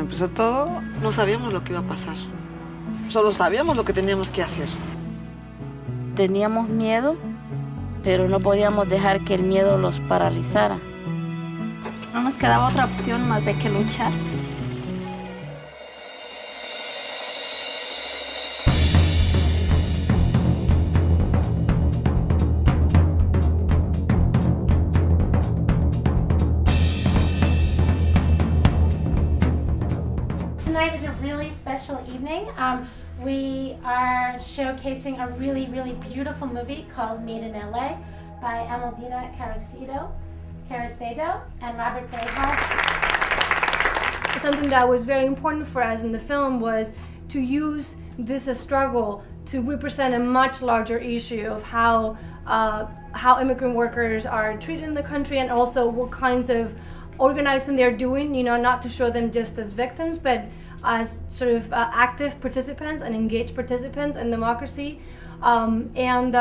empezó todo, no sabíamos lo que iba a pasar. Solo sabíamos lo que teníamos que hacer. Teníamos miedo, pero no podíamos dejar que el miedo los paralizara. No nos quedaba otra opción más de que luchar. Tonight is a really special evening. We are showcasing a really, really beautiful movie called Made in LA by Amaldina Caracedo and Robert Behar. Something that was very important for us in the film was to use this struggle to represent a much larger issue of how immigrant workers are treated in the country, and also what kinds of organizing they're doing, not to show them just as victims, but as sort of active participants and engaged participants in democracy, and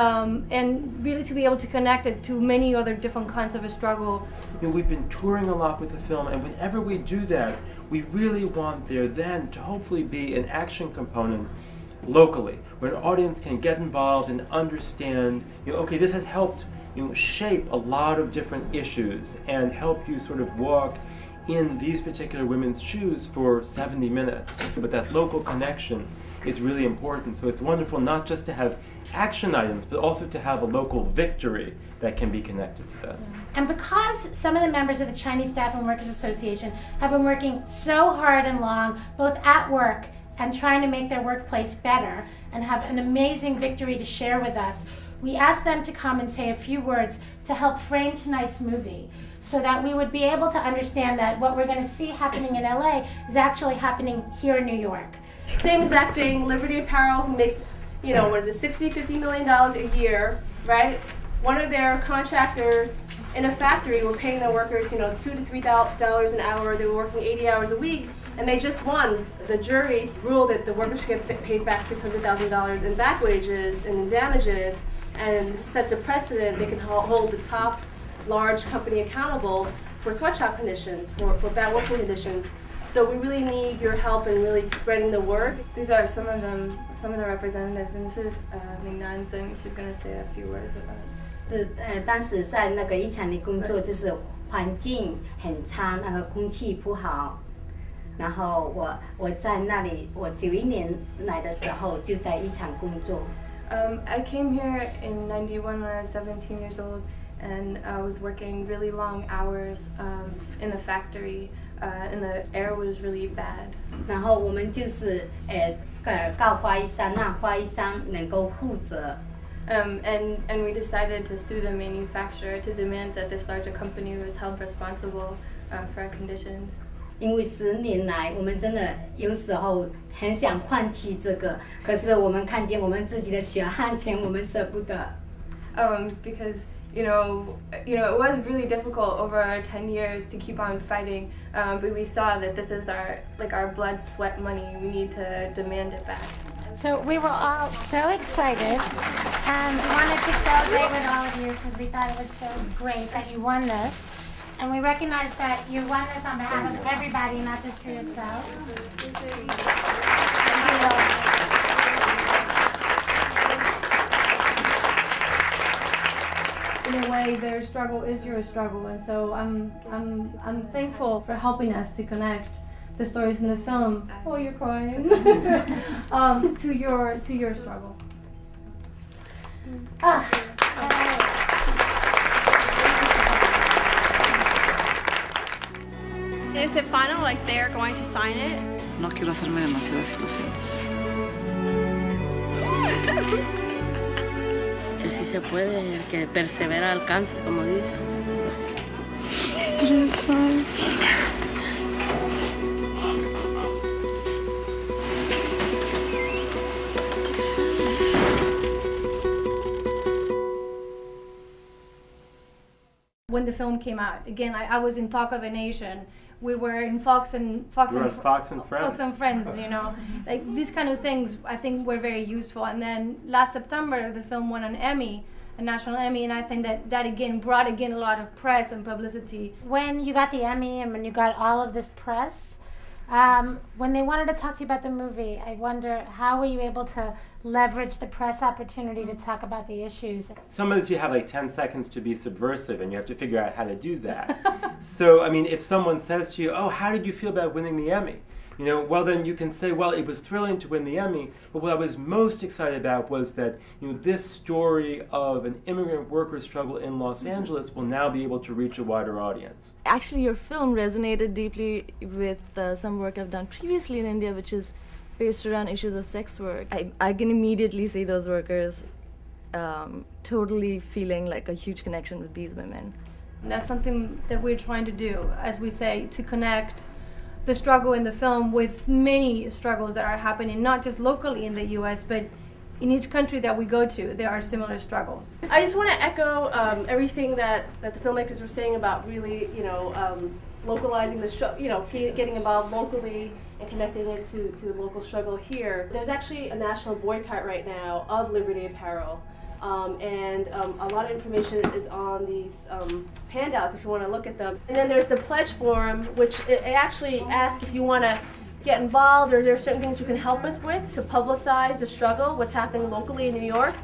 really to be able to connect it to many other different kinds of a struggle. We've been touring a lot with the film, and whenever we do that, we really want there then to hopefully be an action component locally, where an audience can get involved and understand, okay, this has helped shape a lot of different issues and help you sort of walk in these particular women's shoes for 70 minutes. But that local connection is really important. So it's wonderful not just to have action items, but also to have a local victory that can be connected to this. And because some of the members of the Chinese Staff and Workers Association have been working so hard and long, both at work and trying to make their workplace better, and have an amazing victory to share with us, we asked them to come and say a few words to help frame tonight's movie, so that we would be able to understand that what we're going to see happening in LA is actually happening here in New York. Same exact thing. Liberty Apparel, who makes, $50 million a year, right? One of their contractors in a factory were paying their workers, $2 to $3 an hour. They were working 80 hours a week, and they just won. The jury ruled that the workers should get paid back $600,000 in back wages and in damages, and this sets a precedent. They can hold the top large company accountable for sweatshop conditions, for bad working conditions. So we really need your help in really spreading the word. These are some of the representatives, and this is Ming Nan Zeng. She's going to say a few words about it. 当时在那个一厂里工作，就是环境很差，那个空气不好。然后我在那里，我91年来的时候就在一厂工作。I came here in '91 when I was 17 years old, and I was working really long hours in the factory, and the air was really bad. 然后我们就是告花衣商，让花衣商能够负责。And we decided to sue the manufacturer to demand that this larger company was held responsible for our conditions. 因为10年来，我们真的有时候很想放弃这个，可是我们看见我们自己的血汗钱，我们舍不得。Because it was really difficult over 10 years to keep on fighting, but we saw that this is our blood, sweat, money. We need to demand it back. So we were all so excited and wanted to celebrate with all of you because we thought it was so great that you won this. And we recognize that you won this on behalf of everybody, not just for yourselves. In a way, their struggle is your struggle, and so I'm thankful for helping us to connect the stories in the film. Oh, you're crying. To your struggle. Is it final, like they're going to sign it? No quiero hacerme demasiadas ilusiones. Que sí se puede, el que persevera alcanza, como dice. When the film came out, again, I was in Talk of a Nation. We were in Fox and Friends. Like these kind of things, I think were very useful. And then last September, the film won an Emmy, a national Emmy, and I think that again brought a lot of press and publicity. When you got the Emmy and when you got all of this press, When they wanted to talk to you about the movie, I wonder, how were you able to leverage the press opportunity to talk about the issues? Sometimes you have like 10 seconds to be subversive and you have to figure out how to do that. So, I mean, if someone says to you, oh, how did you feel about winning the Emmy? You know, well then you can say, well, it was thrilling to win the Emmy, but what I was most excited about was that, you know, this story of an immigrant worker struggle in Los Angeles will now be able to reach a wider audience. Actually, your film resonated deeply with some work I've done previously in India, which is based around issues of sex work. I can immediately see those workers totally feeling like a huge connection with these women. And that's something that we're trying to do, as we say, to connect the struggle in the film with many struggles that are happening, not just locally in the US, but in each country that we go to, there are similar struggles. I just want to echo everything that the filmmakers were saying about really, localizing the getting involved locally and connecting it to the local struggle here. There's actually a national boycott right now of Liberty Apparel. And a lot of information is on these handouts if you want to look at them. And then there's the pledge form, which it actually asks if you want to get involved or there are certain things you can help us with to publicize the struggle, what's happening locally in New York.